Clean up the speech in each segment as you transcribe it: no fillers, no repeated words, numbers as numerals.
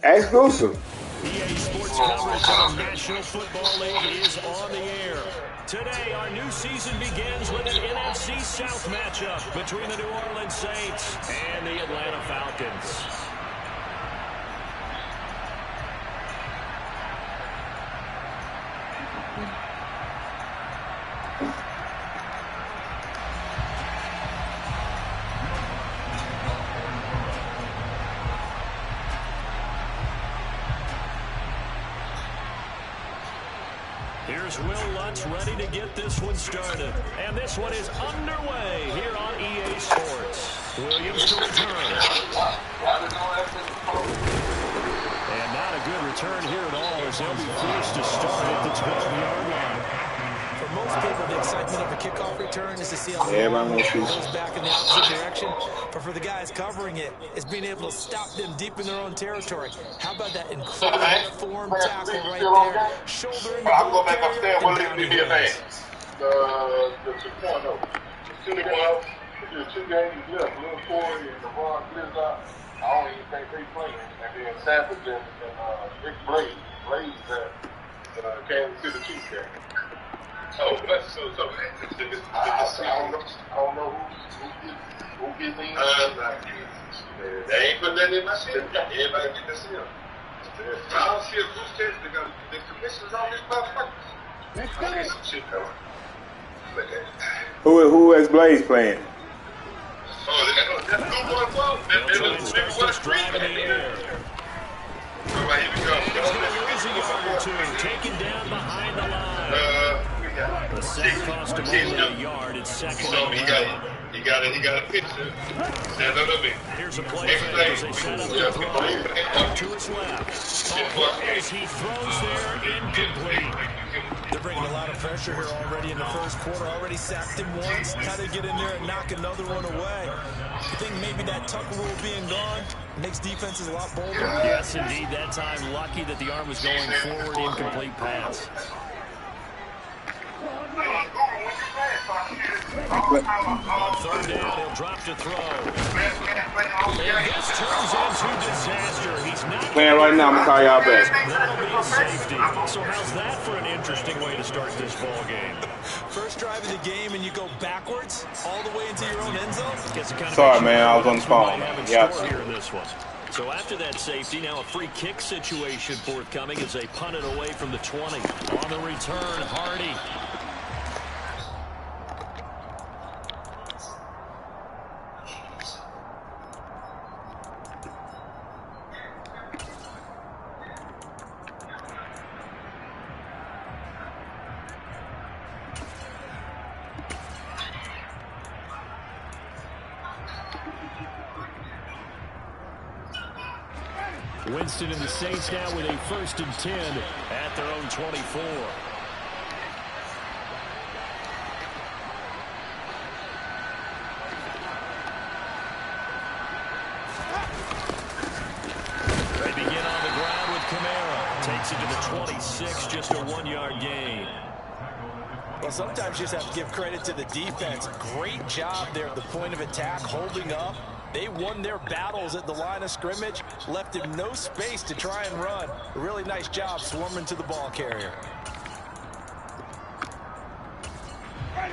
Exclusive. EA Sports coverage of the National Football League is on the air. Today, our new season begins with an NFC South matchup between the New Orleans Saints and the Atlanta Falcons. Here's Will Lutz ready to get this one started. And this one is underway here on EA Sports. Williams to return. And not a good return here at all as they'll be forced to start at the 12-yard line. For most people, the excitement of a kickoff return is to see how the ball goes back in the opposite direction. But for the guys covering it, it's being able to stop them deep in their own territory. How about that incredible form tackle right there? Shoulder in the ball carrier and down he goes. The 2.0. The 2.0. The 2 games left. Lil Corey and LeBron Blizzard. I don't even think they playing. And then Savage and Nick Blaze. Blaze that Kansas City Chiefs game. Oh, that's so I don't know who gets in. They ain't put that in my shit. Everybody get this in. I don't see a goose catch. They got the commissioners on these motherfuckers. I get some shit going. Who is Blaze playing? Oh, that's good one. That's drive in the air. All right, here we go. He's going to lose a yard or two. Taken down behind the line. The sack cost him only a yard. It's second. So he got a picture. Stand up me. Here's a play fake as they set up the throw. To his left. As he throws there, incomplete. They're bringing a lot of pressure here already in the first quarter. Already sacked him once. How to get in there and knock another one away. I think maybe that Tucker rule being gone makes defenses a lot bolder. Yes, indeed. That time, lucky that the arm was going forward. Incomplete pass. On third down, he'll drop to throw. And this turns into disaster. He's not Playing right now. I'm going to call y'all back. That'll be a safety. So how's that for an interesting way to start this ball game? First drive of the game and you go backwards all the way into your own end zone? Sorry, man. I was on the phone. Yeah. Here in this one. So after that safety, now a free kick situation forthcoming as they punt it away from the 20. On the return, Hardy. Winston and the Saints now with a 1st and 10 at their own 24. They begin on the ground with Kamara. Takes it to the 26, just a 1-yard gain. Well, sometimes you just have to give credit to the defense. Great job there at the point of attack, holding up. They won their battles at the line of scrimmage, left him no space to try and run. A really nice job swarming to the ball carrier.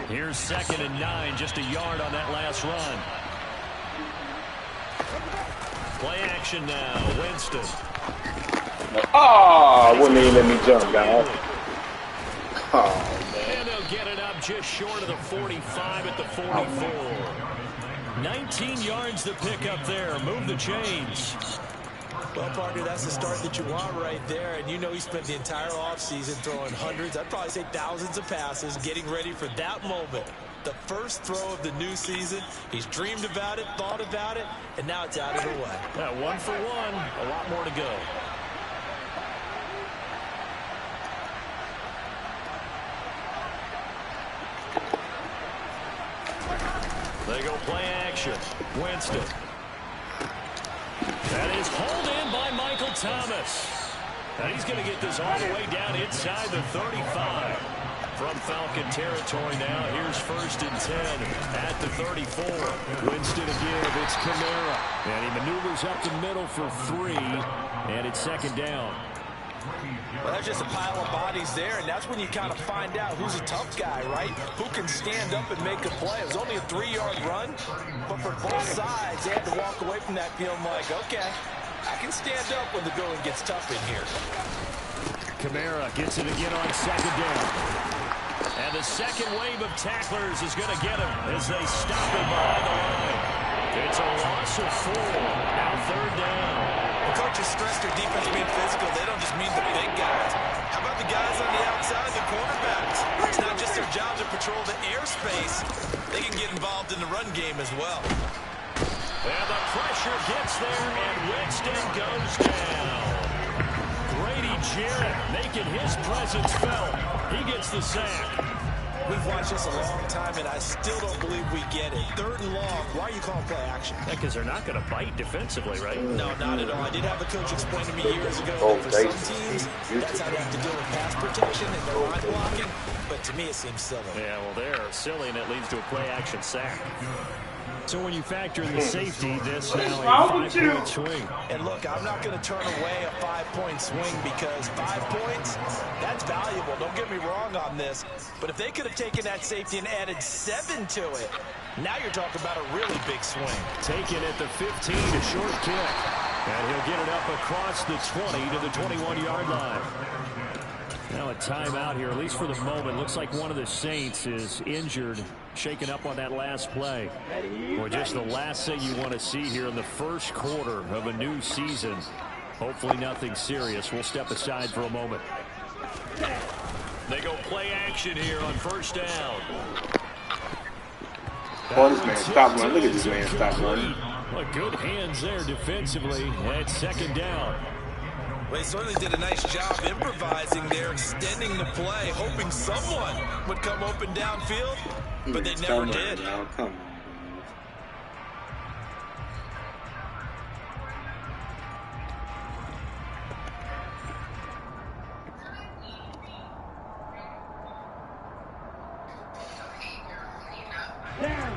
Here's 2nd and 9, just a yard on that last run. Play action now, Winston. Oh, wouldn't even let me jump, guys. Oh, man. And they'll get it up just short of the 45 at the 44. 19 yards to pick up there. Move the chains. Well, partner, that's the start that you want right there. And you know he spent the entire offseason throwing hundreds, I'd probably say thousands of passes, getting ready for that moment. The first throw of the new season. He's dreamed about it, thought about it, and now it's out of the way. Yeah, 1 for 1. A lot more to go. They go play action. Winston. That is hauled in by Michael Thomas. And he's going to get this all the way down inside the 35. From Falcon territory now, here's 1st and 10 at the 34. Winston again, it's Kamara. And he maneuvers up the middle for 3, and it's 2nd down. Well, there's just a pile of bodies there, and that's when you kind of find out who's a tough guy, right? Who can stand up and make a play. It was only a 3-yard run, but for both sides, they had to walk away from that feeling like, okay, I can stand up when the going gets tough in here. Kamara gets it again on 2nd down. And the second wave of tacklers is going to get him as they stop him behind the line. It's a loss of 4. Now 3rd down. The coaches stress their defense being physical. They don't just mean the big guys. How about the guys on the outside, the cornerbacks? It's not just their job to patrol the airspace. They can get involved in the run game as well. And the pressure gets there, and Winston goes down. Grady Jarrett making his presence felt. He gets the sack. We've watched this a long time, and I still don't believe we get it. 3rd and long. Why are you calling play action? Because they're not going to bite defensively, right? No, not at all. I did have a coach explain to me years ago that for some teams, that's how they have to deal with pass protection and their line blocking. But to me, it seems silly. Yeah, well, they're silly, and it leads to a play action sack. So when you factor in the safety, this now a 5-point swing. And look, I'm not going to turn away a 5-point swing because 5 points, that's valuable. Don't get me wrong on this. But if they could have taken that safety and added 7 to it, now you're talking about a really big swing. Taken at the 15, a short kick. And he'll get it up across the 20 to the 21-yard line. Now a timeout here, at least for the moment. Looks like one of the Saints is injured, shaken up on that last play. Or just the last thing you want to see here in the first quarter of a new season. Hopefully nothing serious. We'll step aside for a moment. They go play action here on 1st down. Oh, this man stop running. Look at this man stop running. Well, good hands there defensively at 2nd down. Well, he certainly did a nice job improvising there, extending the play, hoping someone would come open downfield, but they never did. Now, come on.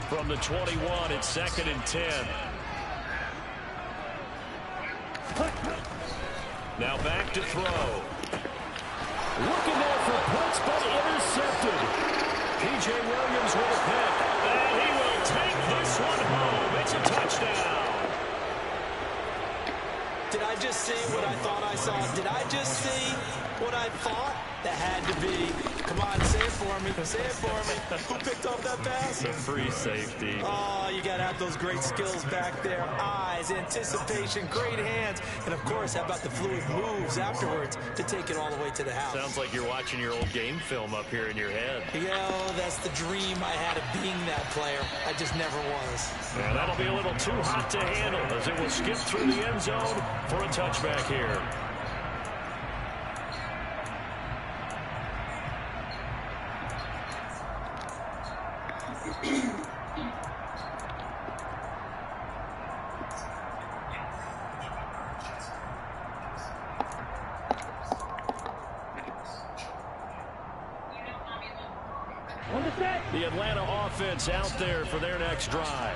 From the 21, it's 2nd and 10. Now back to throw. Looking there for points, but intercepted. P.J. Williams with a pick. And he will take this one home. It's a touchdown. Did I just see what I thought I saw? Did I just see what I thought? That had to be. Come on, say it for me. Say it for me. Who picked off that pass? The free safety. Oh, you got to have those great skills back there. Eyes, anticipation, great hands. And, of course, how about the fluid moves afterwards to take it all the way to the house? Sounds like you're watching your old game film up here in your head. That's the dream I had of being that player. I just never was. Yeah, that'll be a little too hot to handle as it will skip through the end zone for a touchback here. The Atlanta offense out there for their next drive.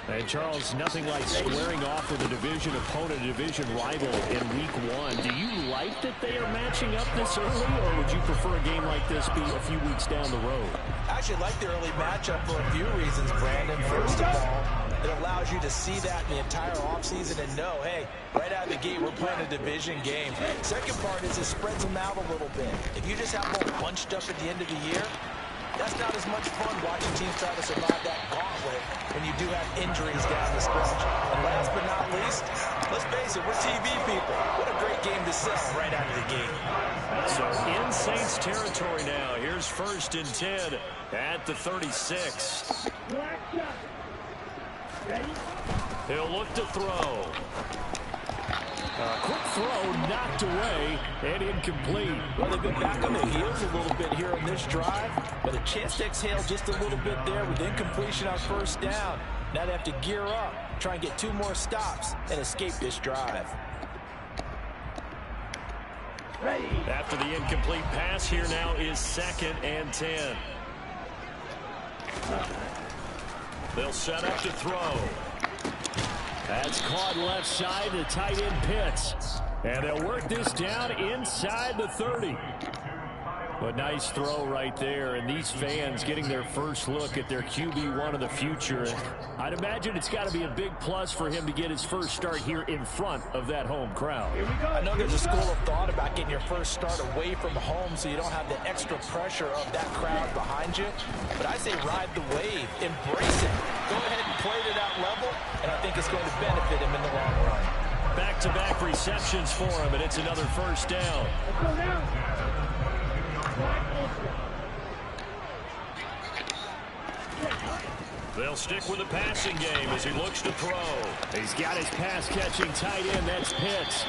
And Charles, nothing like squaring off with a division opponent, a division rival in week 1. Do you like that they are matching up this early, or would you prefer a game like this be a few weeks down the road? I actually like the early matchup for a few reasons, Brandon. First of all, it allows you to see that in the entire offseason and know, hey, right out of the gate, we're playing a division game. Second part is it spreads them out a little bit. If you just have them all bunched up at the end of the year, that's not as much fun watching teams try to survive that gauntlet when you do have injuries down the stretch. And last but not least, let's face it, we're TV people. What a great game to sell right out of the gate. So in Saints territory now. Here's 1st and 10 at the 36. He'll look to throw. Quick throw knocked away and incomplete. Well, they've been back on their heels a little bit here on this drive, but a chance to exhale just a little bit there with incompletion on 1st down. Now they have to gear up, try and get 2 more stops and escape this drive. After the incomplete pass, here now is 2nd and 10. They'll set up to throw. That's caught left side to tight end Pitts. And they'll work this down inside the 30. A nice throw right there, and these fans getting their first look at their QB1 of the future. I'd imagine it's got to be a big plus for him to get his first start here in front of that home crowd. I know there's a school of thought about getting your first start away from home so you don't have the extra pressure of that crowd behind you. But I say ride the wave, embrace it. Go ahead and play it at that level, and I think it's going to benefit him in the long run. Back-to-back receptions for him, and it's another first down. They'll stick with the passing game as he looks to throw. He's got his pass-catching tight end. That's Pitts.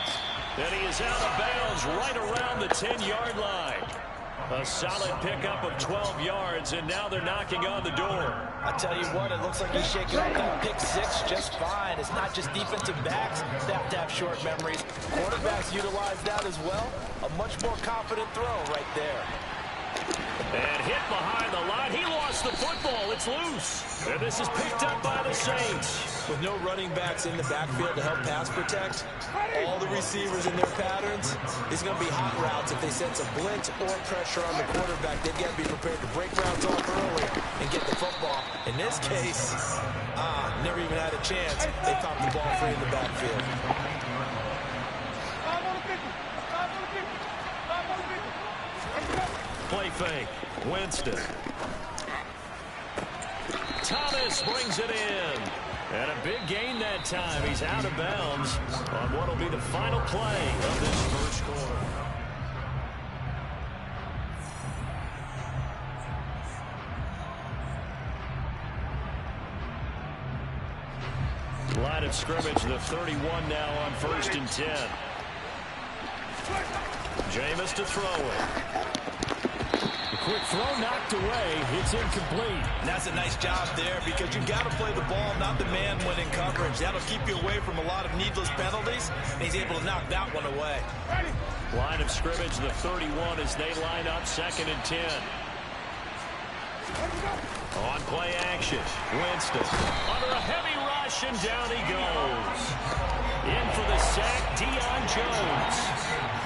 And he is out of bounds right around the 10-yard line. A solid pickup of 12 yards, and now they're knocking on the door. I tell you what, it looks like he's shaking off that pick six just fine. It's not just defensive backs that have to have short memories. Quarterbacks utilize that as well. A much more confident throw right there. And hit behind the line. He lost the football. It's loose. And this is picked up by the Saints. With no running backs in the backfield to help pass protect, all the receivers in their patterns, it's going to be hot routes. If they sense a blitz or pressure on the quarterback, they've got to be prepared to break routes off early and get the football. In this case, never even had a chance. They popped the ball free in the backfield. Play fake. Winston. Thomas brings it in. And a big gain that time. He's out of bounds on what will be the final play of this first quarter. Line of scrimmage, the 31 now on 1st and 10. Jameis to throw it. Quick throw knocked away. It's incomplete. And that's a nice job there because you've got to play the ball, not the man when in coverage. That'll keep you away from a lot of needless penalties, and he's able to knock that one away. Line of scrimmage, the 31 as they line up 2nd and 10. On play action, Winston under a heavy rush, and down he goes. In for the sack, Deion Jones.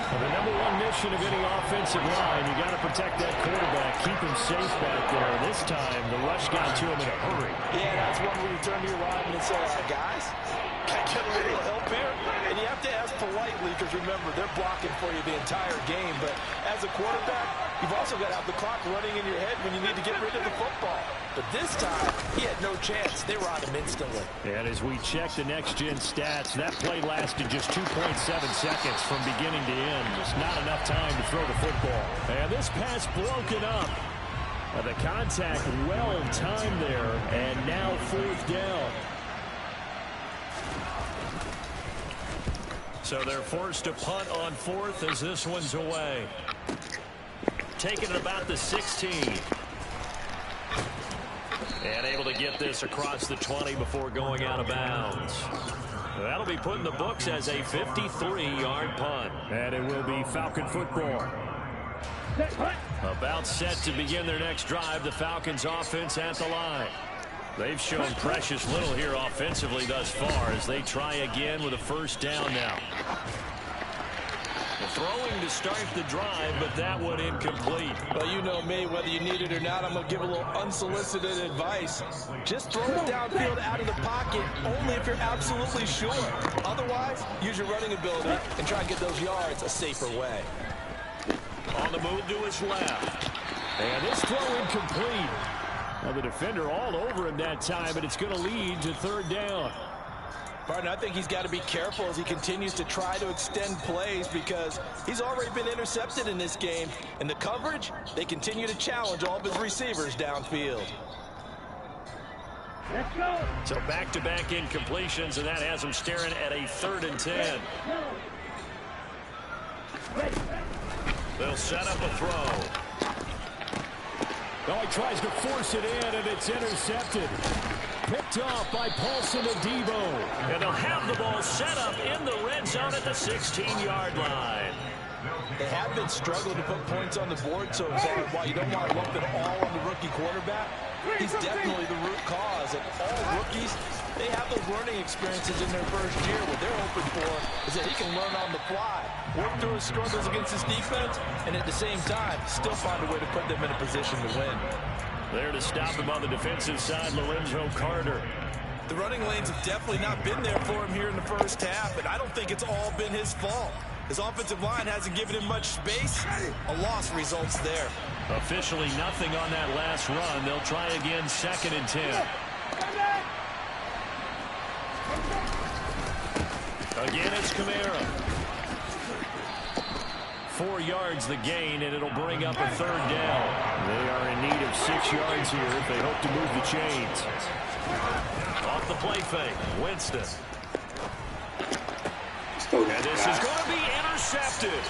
Well, the #1 mission of any offensive line, you got to protect that quarterback, keep him safe back there. This time, the rush got to him in a hurry. Yeah, that's one where you turn to your lineman and say, guys, can I get a little help here? And you have to ask politely because, remember, they're blocking for you the entire game. But as a quarterback, you've also got to have the clock running in your head when you need to get rid of the football. But this time, he had no chance. They were on him instantly. And as we check the next-gen stats, that play lasted just 2.7 seconds from beginning to end. Just not enough time to throw the football. And this pass broken up. The contact well timed there, and now 4th down. So they're forced to punt on 4th as this one's away. Taking it about the 16. And able to get this across the 20 before going out of bounds. That'll be put in the books as a 53-yard punt. And it will be Falcon football. About set to begin their next drive, the Falcons offense at the line. They've shown precious little here offensively thus far as they try again with a first down now. Throwing to start the drive, but that one incomplete. Well, you know me, whether you need it or not, I'm going to give a little unsolicited advice. Just throw it downfield out of the pocket, only if you're absolutely sure. Otherwise, use your running ability and try and get those yards a safer way. On the move to his left. And this throw incomplete. Now the defender all over him that time, but it's going to lead to 3rd down. Partner, I think he's got to be careful as he continues to try to extend plays because he's already been intercepted in this game. And the coverage, they continue to challenge all of his receivers downfield. Let's go. So back-to-back incompletions, and that has him staring at a 3rd and 10. They'll set up a throw. Oh, he tries to force it in, and it's intercepted. Picked off by Paulson and Debo. And they'll have the ball set up in the red zone at the 16-yard line. They have been struggling to put points on the board so far. While you don't want to lump it all on the rookie quarterback, he's definitely the root cause. And all rookies, they have those learning experiences in their first year. What they're hoping for is that he can learn on the fly, work through his struggles against his defense, and at the same time, still find a way to put them in a position to win. There to stop him on the defensive side, Lorenzo Carter. The running lanes have definitely not been there for him here in the first half, and I don't think it's all been his fault. His offensive line hasn't given him much space. A loss results there. Officially nothing on that last run. They'll try again, 2nd and 10. Again, it's Kamara. 4 yards the gain, and it'll bring up a 3rd down. They are in need of 6 yards here if they hope to move the chains. Off the play fake, Winston. And this is going to be intercepted.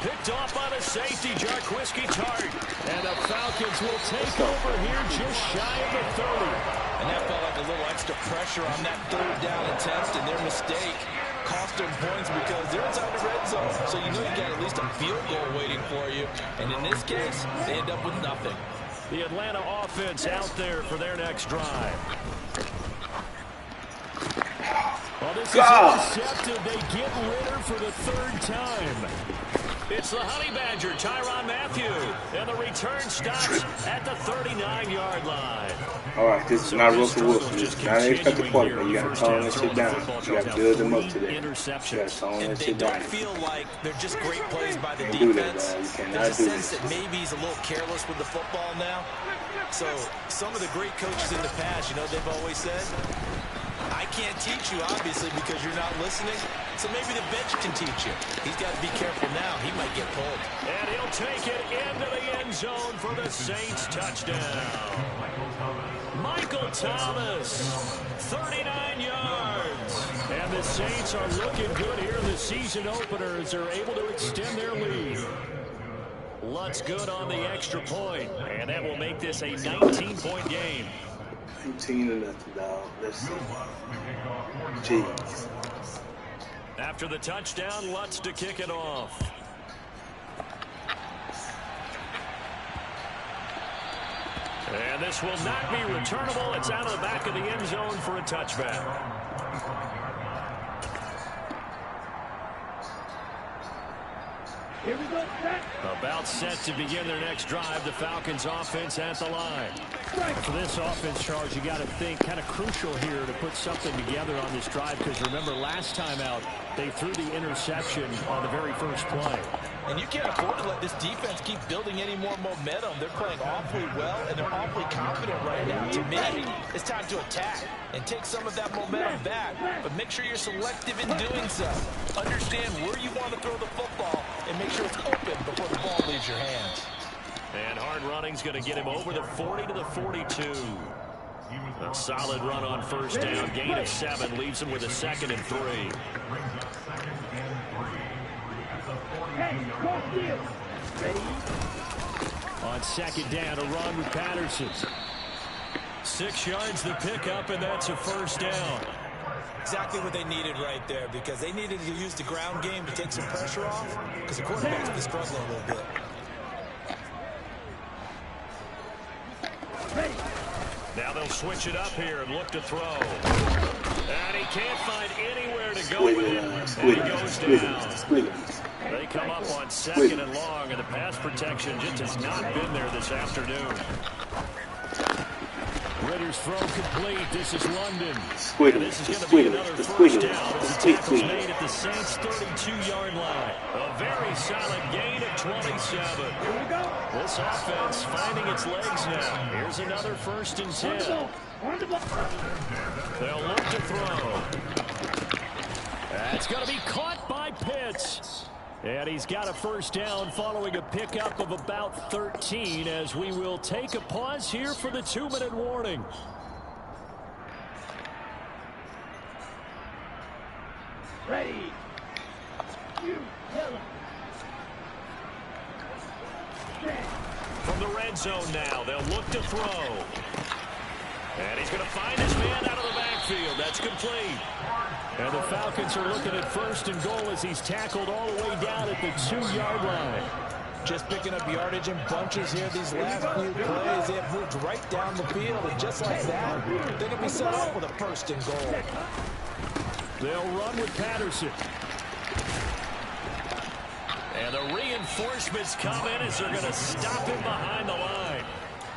Picked off by the safety, Jarquiski Tart. And the Falcons will take over here just shy of the 30. And that felt like a little extra pressure on that 3rd down attempt, and their mistake cost them points because they're inside the red zone. So you know you got at least a field goal waiting for you. And in this case, they end up with nothing. The Atlanta offense out there for their next drive. Well, this is intercepted. They get Ritter for the 3rd time. It's the Honey Badger, Tyrann Mathieu. And the return stops at the 39-yard line. All right, this is not Russell Wilson. This is not an expected quarterback. You got to tone that shit down. You got to build them up today. You got to tone that shit down. They don't feel like they're just great plays by the defense. There's a sense that maybe he's a little careless with the football now. So some of the great coaches in the past, you know, they've always said, I can't teach you, obviously, because you're not listening. So maybe the bench can teach you. He's got to be careful now. He might get pulled. And he'll take it into the end zone for the Saints touchdown. Michael Thomas, 39 yards. And the Saints are looking good here in the season opener as they're able to extend their lead. Lutz good on the extra point, and that will make this a 19-point game. 19-0, dog. Let's see. Jeez. After the touchdown, Lutz to kick it off. And this will not be returnable. It's out of the back of the end zone for a touchback. Here we go, set. About set to begin their next drive. The Falcons offense at the line. For this offense, Charles, you got to think kind of crucial here to put something together on this drive, because remember last time out they threw the interception on the very first play. And you can't afford to let this defense keep building any more momentum. They're playing awfully well, and they're awfully confident right now. To me, it's time to attack and take some of that momentum back, but make sure you're selective in doing so. Understand where you want to throw the football and make sure it's open before the ball leaves your hands. And hard running's going to get him over the 40 to the 42. A solid run on first down. Gain of 7 leaves him with a 2nd and 3. On 2nd down, a run with Patterson. 6 yards the pickup, and that's a first down. Exactly what they needed right there, because they needed to use the ground game to take some pressure off, because the quarterback's been struggling a little bit. Now they'll switch it up here and look to throw. And he can't find anywhere to go with it. And he goes down. They come up on 2nd and long, and the pass protection just has not been there this afternoon. Ritter's throw complete. This is London. And this is going to be another first down as the tackle's made at the Saints' 32-yard line. A very solid gain of 27. This offense finding its legs now. Here's another 1st and 10. They'll look to throw. That's going to be caught by Pitts. And he's got a first down following a pickup of about 13, as we will take a pause here for the 2-minute warning. Ready. From the red zone now, they'll look to throw. And he's going to find his man out of the backfield. That's complete. And the Falcons are looking at 1st and goal as he's tackled all the way down at the 2-yard line. Just picking up yardage in bunches here these last few plays. They have moved right down the field, and just like that, they're going to be set up with a 1st and goal. They'll run with Patterson. And the reinforcements come in as they're going to stop him behind the line.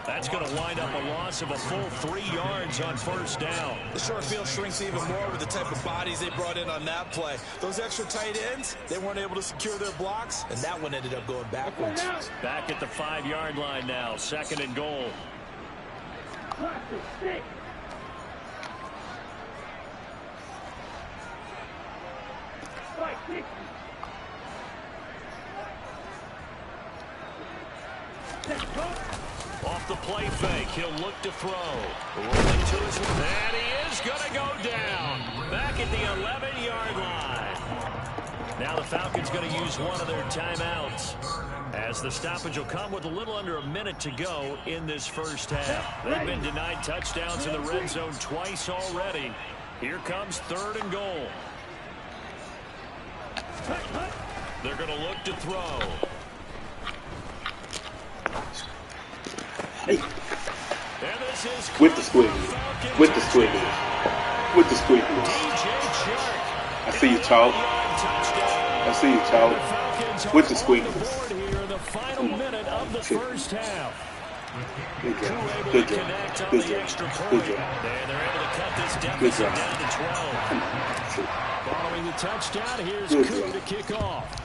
That's going to wind up a loss of a full 3 yards on 1st down. The short field shrinks even more with the type of bodies they brought in on that play. Those extra tight ends, they weren't able to secure their blocks, and that one ended up going backwards. Back at the 5-yard line now, 2nd and goal. Off the play fake, he'll look to throw. Rolling to his left, and he is going to go down. Back at the 11-yard line. Now the Falcons going to use one of their timeouts, as the stoppage will come with a little under a minute to go in this 1st half. They've been denied touchdowns in the red zone twice already. Here comes 3rd and goal. They're going to look to throw. Hey. With the squiggles. With the squiggles. With the squiggles. I see you, Chalk. I see you, Chalk. With the squiggles. The final minute of the 1st half. Good job. Good job. Good job. Good job. And they're able to cut this deficit down to 12. Following the touchdown, here's Koo to kick off.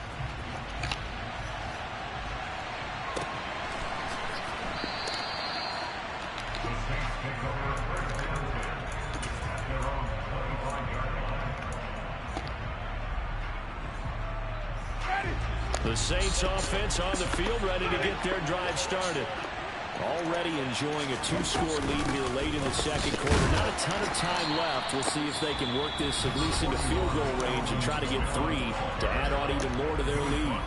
The Saints offense on the field, ready to get their drive started. Already enjoying a 2-score lead here late in the 2nd quarter. Not a ton of time left. We'll see if they can work this at least into field goal range and try to get 3 to add on even more to their lead.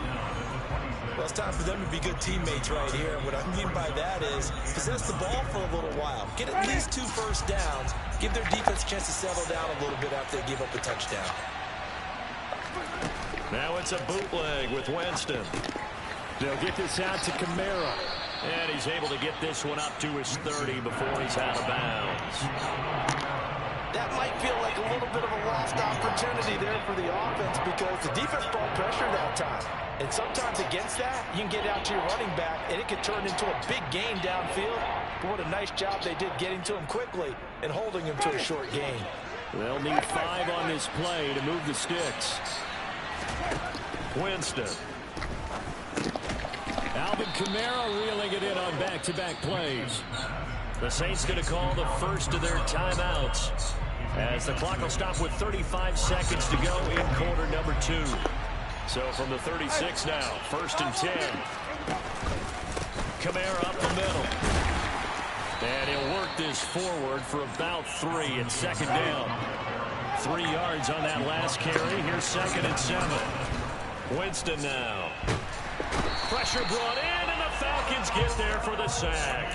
Well, it's time for them to be good teammates right here. And what I mean by that is possess the ball for a little while. Get at least 2 first downs. Give their defense a chance to settle down a little bit after they give up a touchdown. Now it's a bootleg with Winston. They'll get this out to Kamara. And he's able to get this one up to his 30 before he's out of bounds. That might feel like a little bit of a lost opportunity there for the offense because the defense brought pressure that time. And sometimes against that, you can get out to your running back, and it could turn into a big gain downfield. But what a nice job they did getting to him quickly and holding him to a short gain. They'll need 5 on this play to move the sticks. Winston. Alvin Kamara reeling it in on back-to-back plays. The Saints going to call the first of their timeouts as the clock will stop with 35 seconds to go in quarter number 2. So from the 36 now, 1st and 10. Kamara up the middle. And he'll work this forward for about 3 and 2nd down. 3 yards on that last carry. Here's 2nd and 7. Winston now. Pressure brought in, and the Falcons get there for the sack.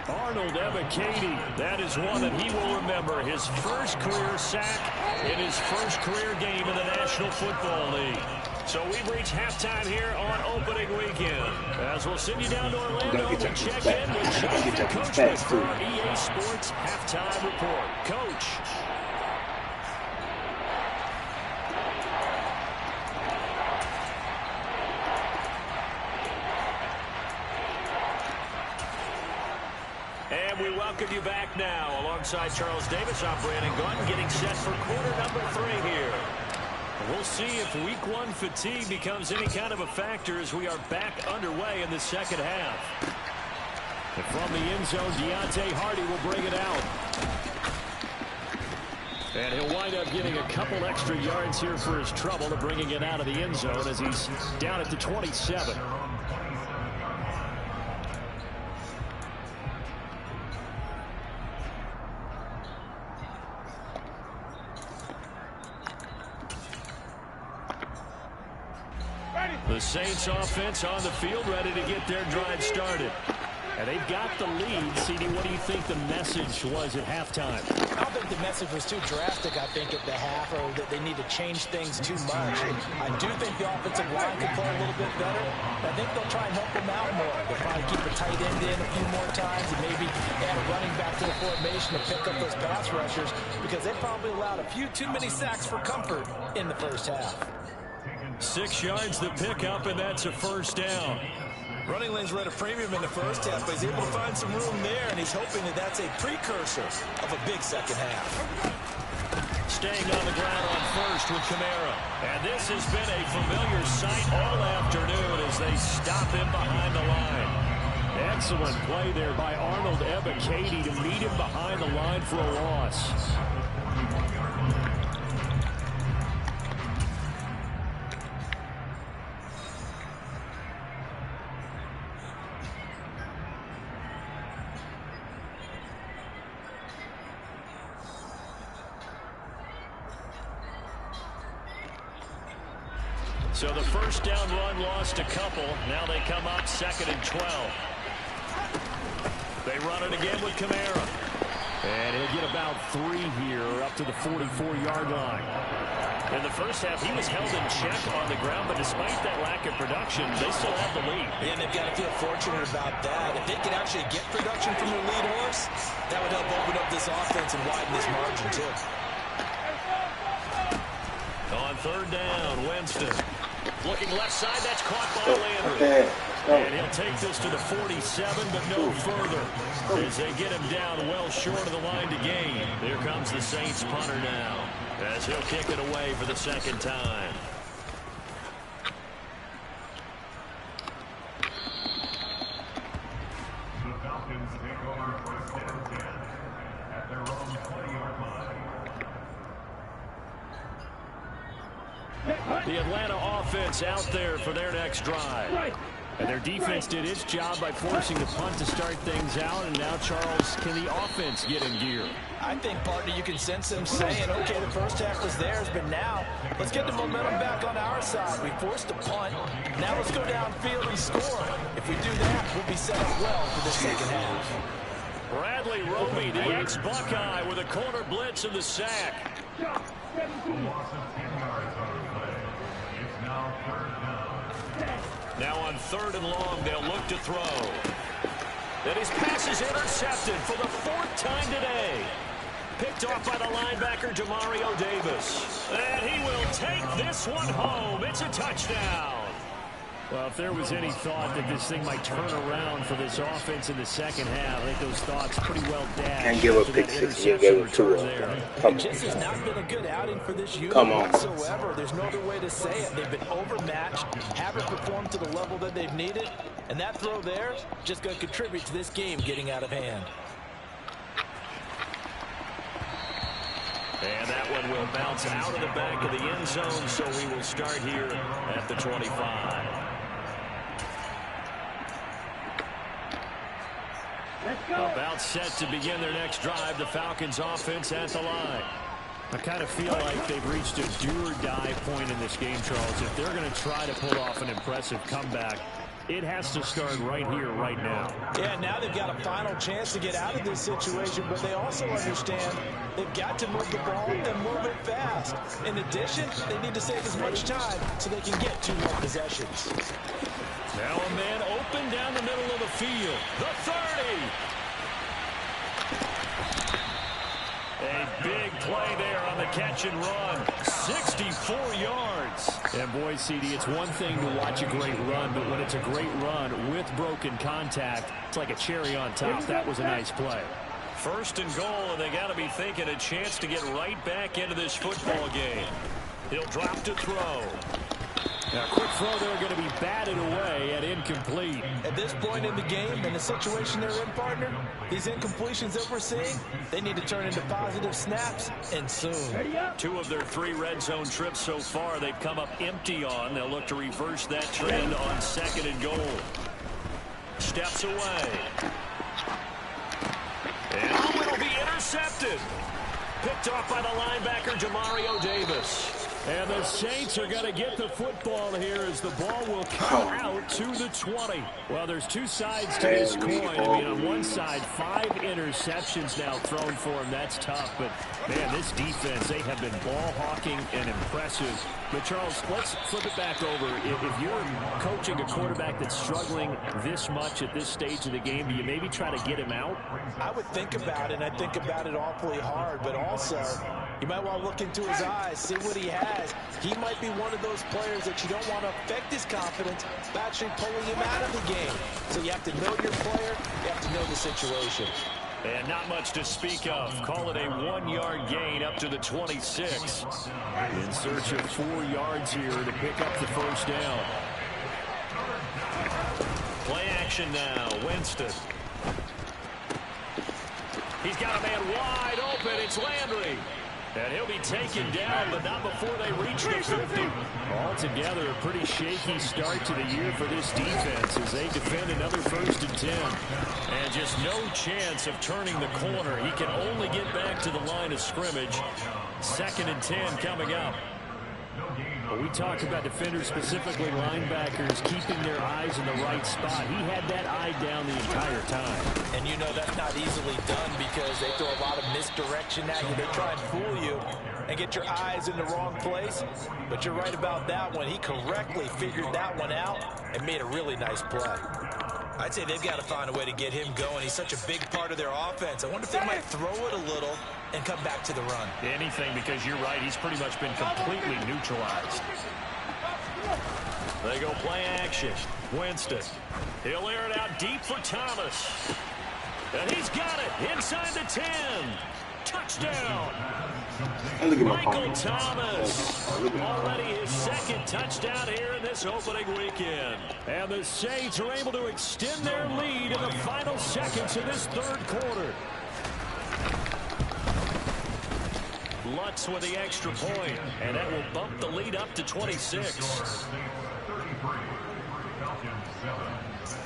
Arnold Ebiketie, that is one that he will remember. His first career sack in his first career game in the National Football League. So we've reached halftime here on opening weekend. As we'll send you down to Orlando, we'll check in with Coach Coach for our EA Sports Halftime Report. Coach. And we welcome you back now. Alongside Charles Davis, I'm Brandon Gunn, getting set for quarter number 3 here. We'll see if week 1 fatigue becomes any kind of a factor as we are back underway in the 2nd half. And from the end zone, Deontay Hardy will bring it out. And he'll wind up getting a couple extra yards here for his trouble to bringing it out of the end zone as he's down at the 27. The Saints offense on the field, ready to get their drive started. And they've got the lead. CD, what do you think the message was at halftime? I don't think the message was too drastic, I think, at the half, or that they need to change things too much. I do think the offensive line could play a little bit better. I think they'll try and help them out more. They'll probably keep a tight end in a few more times and maybe add a running back to the formation to pick up those pass rushers, because they probably allowed a few too many sacks for comfort in the first half. 6 yards to pick up, and that's a first down. Running lanes were at a premium in the first half, but he's able to find some room there, and he's hoping that that's a precursor of a big second half. Staying on the ground on first with Kamara. And this has been a familiar sight all afternoon as they stop him behind the line. Excellent play there by Arnold Ebiketie to meet him behind the line for a loss. So the first down run lost a couple. Now they come up 2nd and 12. They run it again with Kamara. And he'll get about 3 here up to the 44-yard line. In the first half, he was held in check on the ground, but despite that lack of production, they still have the lead. And they've got to feel fortunate about that. If they could actually get production from their lead horse, that would help open up this offense and widen this margin, too. On 3rd down, Winston. Looking left side, that's caught by Landry. And he'll take this to the 47, but no further, as they get him down well short of the line to gain. Here comes the Saints punter now, as he'll kick it away for the 2nd time. The Falcons take over 1st and 10 at their own 20-yard line. The Atlanta offense out there for their next drive. And their defense did its job by forcing the punt to start things out. And now, Charles, can the offense get in gear? I think, partner, you can sense them saying, okay, the first half was theirs, but now let's get the momentum back on our side. We forced a punt. Now let's go downfield and score. If we do that, we'll be set up well for the second half. Bradley Roby, the ex-Buckeye, with a corner blitz and the sack. A loss of 10 yards on the play. It's now 3rd down. Now on 3rd and long, they'll look to throw. And his pass is intercepted for the 4th time today. Picked off by the linebacker, Demario Davis. And he will take this one home. It's a touchdown. Well, if there was any thought that this thing might turn around for this offense in the second half, I think those thoughts pretty well dashed. Can't give a pick six. You gave it to him. It just has not been a good outing for this unit whatsoever. There's no other way to say it. They've been overmatched, haven't performed to the level that they've needed, and that throw there just going to contribute to this game getting out of hand. And that one will bounce out of the back of the end zone, so we will start here at the 25. About set to begin their next drive, the Falcons offense at the line. I kind of feel like they've reached a do-or-die point in this game, Charles. If they're going to try to pull off an impressive comeback, it has to start right here, right now. Yeah, now they've got a final chance to get out of this situation, but they also understand they've got to move the ball and move it fast. In addition, they need to save as much time so they can get 2 more possessions. Now a man open down the middle of the field. The 30. A big play there on the catch and run. 64 yards. And boy, CD, it's one thing to watch a great run, but when it's a great run with broken contact, it's like a cherry on top. That was a nice play. 1st and goal, and they got to be thinking a chance to get right back into this football game. He'll drop to throw. Now, quick throw there going to be batted away at incomplete. At this point in the game and the situation they're in, partner, these incompletions that we're seeing, they need to turn into positive snaps, and soon. 2 of their 3 red zone trips so far, they've come up empty on. They'll look to reverse that trend on 2nd and goal. Steps away. And it'll be intercepted. Picked off by the linebacker, Demario Davis. And the Saints are going to get the football here as the ball will come out to the 20. Well, there's two sides to this coin. I mean, on one side, 5 interceptions now thrown for him. That's tough. But, man, this defense, they have been ball hawking and impressive. But, Charles, let's flip it back over. If you're coaching a quarterback that's struggling this much at this stage of the game, do you maybe try to get him out? I would think about it, and I think about it awfully hard. But also, you might want to look into his eyes, see what he has. He might be one of those players that you don't want to affect his confidence by actually pulling him out of the game. So you have to know your player. You have to know the situation. And not much to speak of. Call it a 1-yard gain up to the 26. In search of 4 yards here to pick up the first down. Play action now. Winston. He's got a man wide open. It's Landry. And he'll be taken down, but not before they reach the 50. Altogether, a pretty shaky start to the year for this defense as they defend another 1st and 10. And just no chance of turning the corner. He can only get back to the line of scrimmage. 2nd and 10 coming up. Well, we talked about defenders, specifically linebackers, keeping their eyes in the right spot. He had that eye down the entire time. And you know that's not easily done because they throw a lot of misdirection at you. They try and fool you and get your eyes in the wrong place. But you're right about that one. He correctly figured that one out and made a really nice play. I'd say they've got to find a way to get him going. He's such a big part of their offense. I wonder if they might throw it a little and come back to the run. Anything, because you're right. He's pretty much been completely neutralized. They go play action. Winston. He'll air it out deep for Thomas. And he's got it inside the 10. Touchdown. Michael Thomas. Already his 2nd touchdown here in this opening weekend. And the Saints are able to extend their lead in the final seconds of this 3rd quarter. Lutz with the extra point, and that will bump the lead up to 26.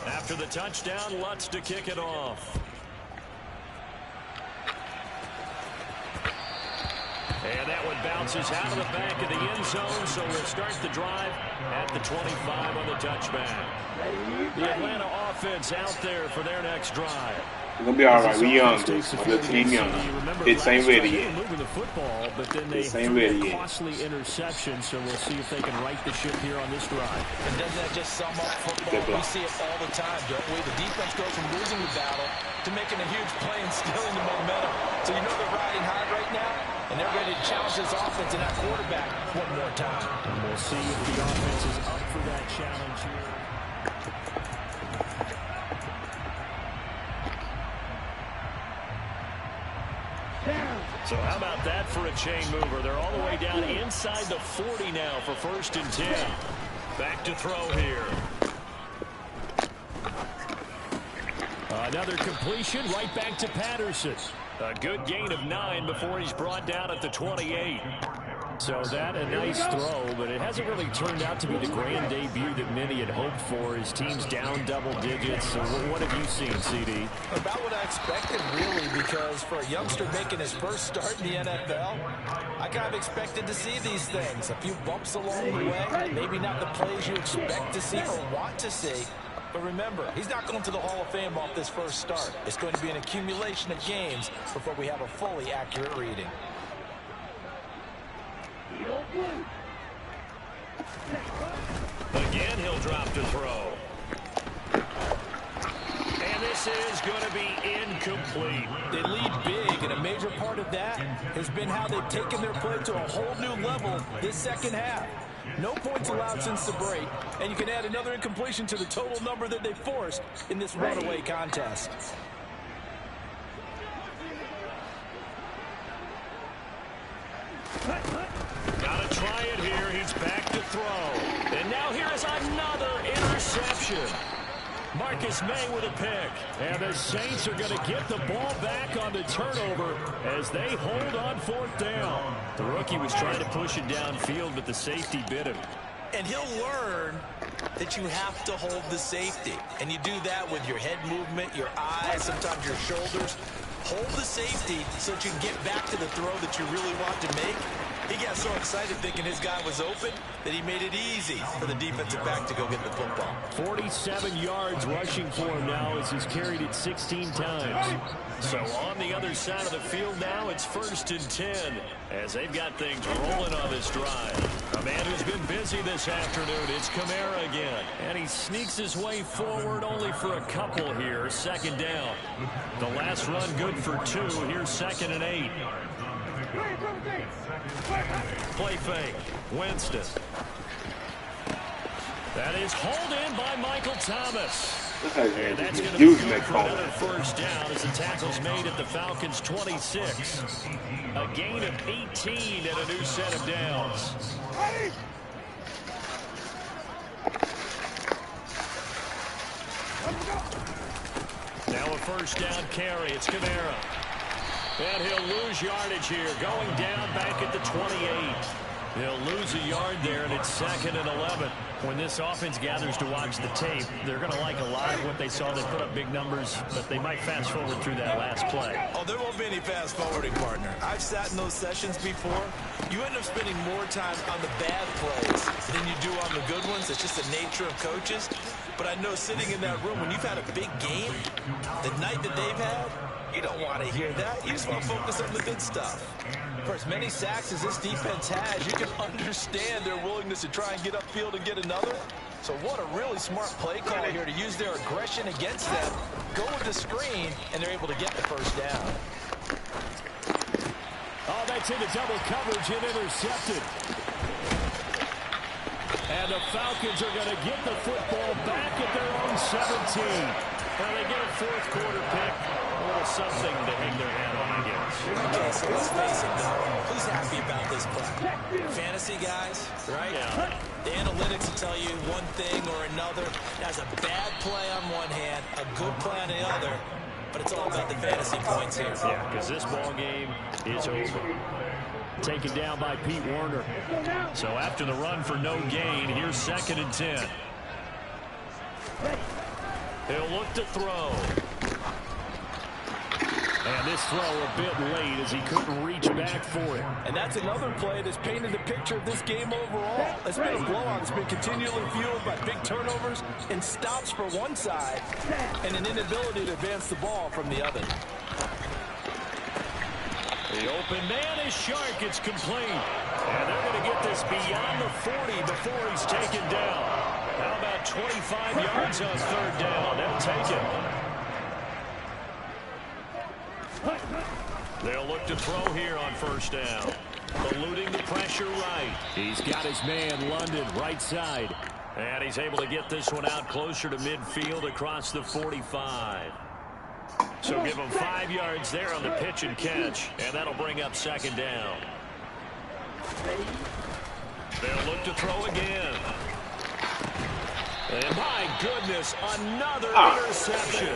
After the touchdown, Lutz to kick it off. And that one bounces out of the back of the end zone, so we'll start the drive at the 25 on the touchback. The Atlanta offense out there for their next drive. We're going to be all right. We're young. The team young. It ain't ready yet. Moving the football, but then they threw a costly interception, so we'll see if they can right the ship here on this drive. And doesn't that just sum up football? We see it all the time, don't we? The defense goes from losing the battle to making a huge play and stealing the momentum. So you know they're riding high right now, and they're ready to challenge this offense and that quarterback one more time. And we'll see if the offense is up for that challenge here. So how about that for a chain mover? They're all the way down inside the 40 now for 1st and 10. Back to throw here. Another completion right back to Patterson. A good gain of 9 before he's brought down at the 28. So that a nice throw, but it hasn't really turned out to be the grand debut that many had hoped for. His team's down double digits. So what have you seen, CD? About what I expected, really, because for a youngster making his first start in the NFL, I kind of expected to see these things. A few bumps along the way, maybe not the plays you expect to see or want to see. But remember, he's not going to the Hall of Fame off this first start. It's going to be an accumulation of games before we have a fully accurate reading. Again, he'll drop to throw. And this is going to be incomplete. They lead big, and a major part of that has been how they've taken their play to a whole new level this second half. No points allowed since the break, and you can add another incompletion to the total number that they forced in this runaway contest. Gotta try it here. He's back to throw. And now here is another interception. Marcus May with a pick. And the Saints are going to get the ball back on the turnover as they hold on 4th down. The rookie was trying to push it downfield, but the safety bit him. And he'll learn that you have to hold the safety. And you do that with your head movement, your eyes, sometimes your shoulders. Hold the safety so that you can get back to the throw that you really want to make. He got so excited thinking his guy was open that he made it easy for the defensive back to go get the football. 47 yards rushing for him now as he's carried it 16 times. So on the other side of the field now, it's 1st and 10 as they've got things rolling on this drive. A man who's been busy this afternoon, it's Kamara again. And he sneaks his way forward only for a couple here. 2nd down. The last run good for 2. Here's 2nd and 8. Play fake. Winston. That is hauled in by Michael Thomas. And that's going to be good for another 1st down as the tackle's made at the Falcons' 26. A gain of 18 and a new set of downs. Now a 1st down carry. It's Kamara. And he'll lose yardage here. Going down back at the 28. He'll lose a yard there, and it's 2nd and 11. When this offense gathers to watch the tape, they're going to like a lot of what they saw. They put up big numbers, but they might fast forward through that last play. Oh, there won't be any fast forwarding, partner. I've sat in those sessions before. You end up spending more time on the bad plays than you do on the good ones. It's just the nature of coaches. But I know sitting in that room, when you've had a big game, the night that they've had, you don't want to hear that. You just want to focus on the good stuff. For as many sacks as this defense has, you can understand their willingness to try and get upfield and get another. So what a really smart play call here to use their aggression against them. Go with the screen, and they're able to get the 1st down. Oh, that's into double coverage and intercepted. And the Falcons are going to get the football back at their own 17. Well, they get a 4th quarter pick. A little something to hang their hat on, I guess. Okay, so let's face it, though. Who's happy about this play? Fantasy guys, right? Yeah. The analytics will tell you one thing or another. That's a bad play on one hand, a good play on the other. But it's all about the fantasy points here. Yeah, because this ball game is over. Taken down by Pete Werner. So after the run for no gain, here's 2nd and 10. He'll look to throw. And this throw a bit late as he couldn't reach back for it. And that's another play that's painted the picture of this game overall. It's been a blowout. It's been continually fueled by big turnovers and stops for one side and an inability to advance the ball from the other. The open man is Shark. It's complete. And they're going to get this beyond the 40 before he's taken down. How about 25 yards on 3rd down? They'll take it. They'll look to throw here on 1st down. Eluding the pressure right. He's got his man, London, right side. And he's able to get this one out closer to midfield across the 45. So give him 5 yards there on the pitch and catch. And that'll bring up 2nd down. They'll look to throw again. And my goodness, another interception.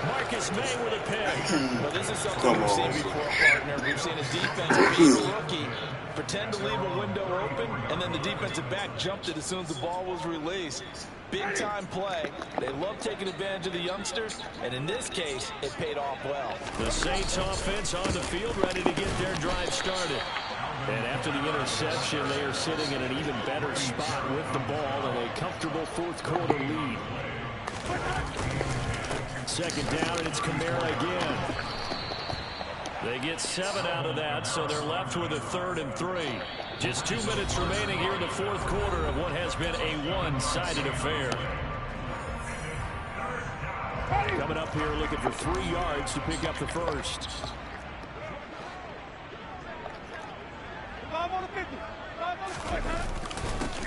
Marcus May with a pick. Well, this is something we've seen before, partner. We've seen a defense beat a rookie, pretend to leave a window open, and then the defensive back jumped it as soon as the ball was released. Big-time play. They love taking advantage of the youngsters, and in this case, it paid off well. The Saints offense on the field, ready to get their drive started. And after the interception, they are sitting in an even better spot with the ball and a comfortable 4th quarter lead. 2nd down, and it's Kamara again. They get 7 out of that, so they're left with a 3rd and 3. Just 2 minutes remaining here in the 4th quarter of what has been a one-sided affair. Coming up here looking for 3 yards to pick up the 1st.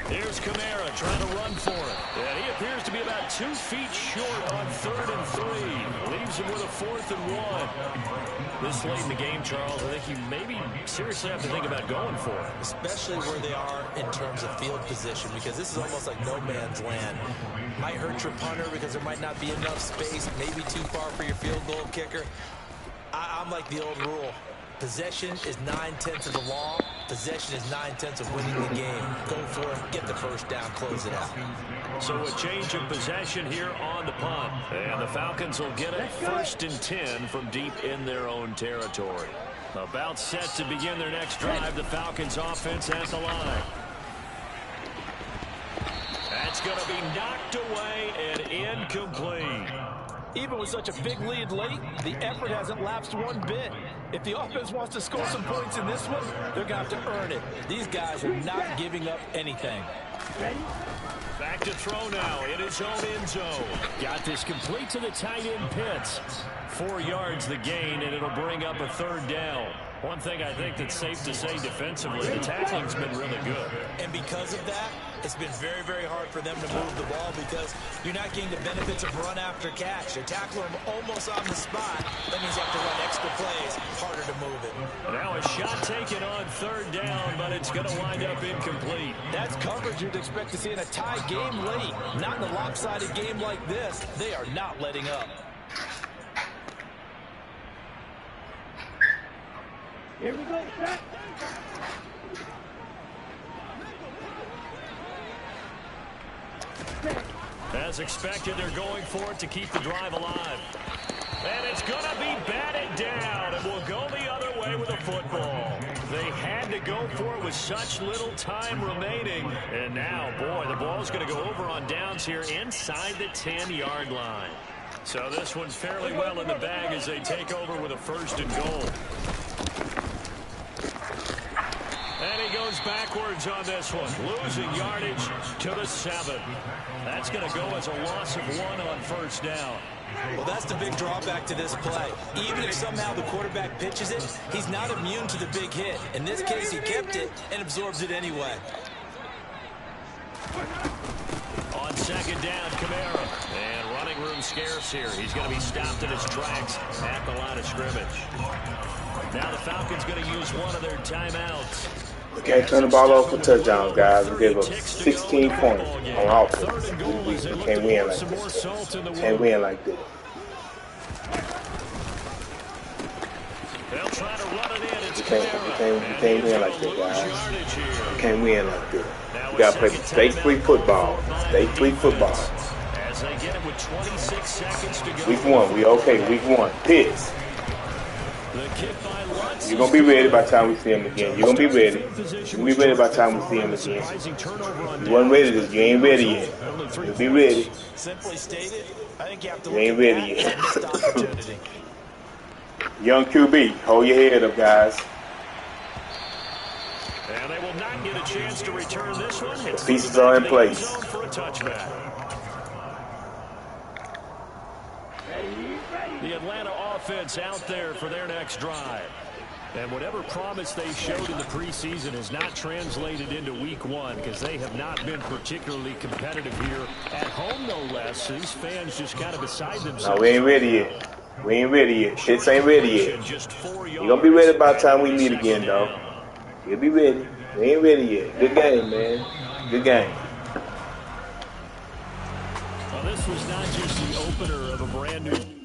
Here's Kamara trying to run for it. And he appears to be about 2 feet short on 3rd and 3. Leaves him with a 4th and 1. This late in the game, Charles, I think you maybe seriously have to think about going for it. Especially where they are in terms of field position, because this is almost like no man's land. Might hurt your punter because there might not be enough space, maybe too far for your field goal kicker. I'm like the old rule. Possession is 9/10 of the law. Possession is 9/10 of winning the game. Go for it, get the 1st down, close it out. So a change of possession here on the punt. And the Falcons will get it 1st and 10 from deep in their own territory. About set to begin their next drive. The Falcons offense at the line. That's going to be knocked away and incomplete. Even with such a big lead late, the effort hasn't lapsed one bit. If the offense wants to score some points in this one, they're going to have to earn it. These guys are not giving up anything. Back to throw now in his own end zone. Got this complete to the tight end Pitts. 4 yards the gain, and it'll bring up a 3rd down. One thing I think that's safe to say defensively, the tackling's been really good. And because of that, it's been very, very hard for them to move the ball because you're not getting the benefits of run after catch. You're tackling them almost on the spot. That means you have to run extra plays, harder to move it. Now a shot taken on 3rd down, but it's going to wind up incomplete. That's coverage you'd expect to see in a tie game late. Not in a lopsided game like this. They are not letting up. Here we go, set. As expected, they're going for it to keep the drive alive. And it's going to be batted down, and will go the other way with a football. They had to go for it with such little time remaining. And now, boy, the ball's going to go over on downs here inside the 10-yard line. So this one's fairly well in the bag as they take over with a 1st and goal. And he goes backwards on this one, losing yardage to the 7. That's going to go as a loss of 1 on 1st down. Well, that's the big drawback to this play. Even if somehow the quarterback pitches it, he's not immune to the big hit. In this case, he kept it and absorbs it anyway. On 2nd down, Kamara. And running room scarce here. He's going to be stopped in his tracks at the line of scrimmage. Now the Falcons going to use one of their timeouts. We can't turn the ball over for touchdowns, guys. We gave up 16 points on offense. We can't win like this. Can't win like this. They'll try to run it in. We can't win like this, guys. We can't win like this. We got to play state-free football. State-free football. As they get it with 26 seconds to go. Week 1, we okay. Week 1, Pitts. You're going to be ready by the time we see him again. You're going to be ready. You're going to be ready by the time we see him again. You wasn't ready this. You ain't ready yet. You'll be ready. Simply stated, I think you have to You ain't ready yet. Young QB, hold your head up, guys. And they will not get a chance to return this one. The pieces are in place. For a touchback. The Atlanta offense out there for their next drive. And whatever promise they showed in the preseason has not translated into week 1 because they have not been particularly competitive here at home, no less. These fans just kind of beside themselves. No, we ain't ready yet. We ain't ready yet. Shits ain't ready yet. You're going to be ready by the time we meet again, though. You'll be ready. We ain't ready yet. Good game, man. Good game. Well, this was not just the opener of a brand new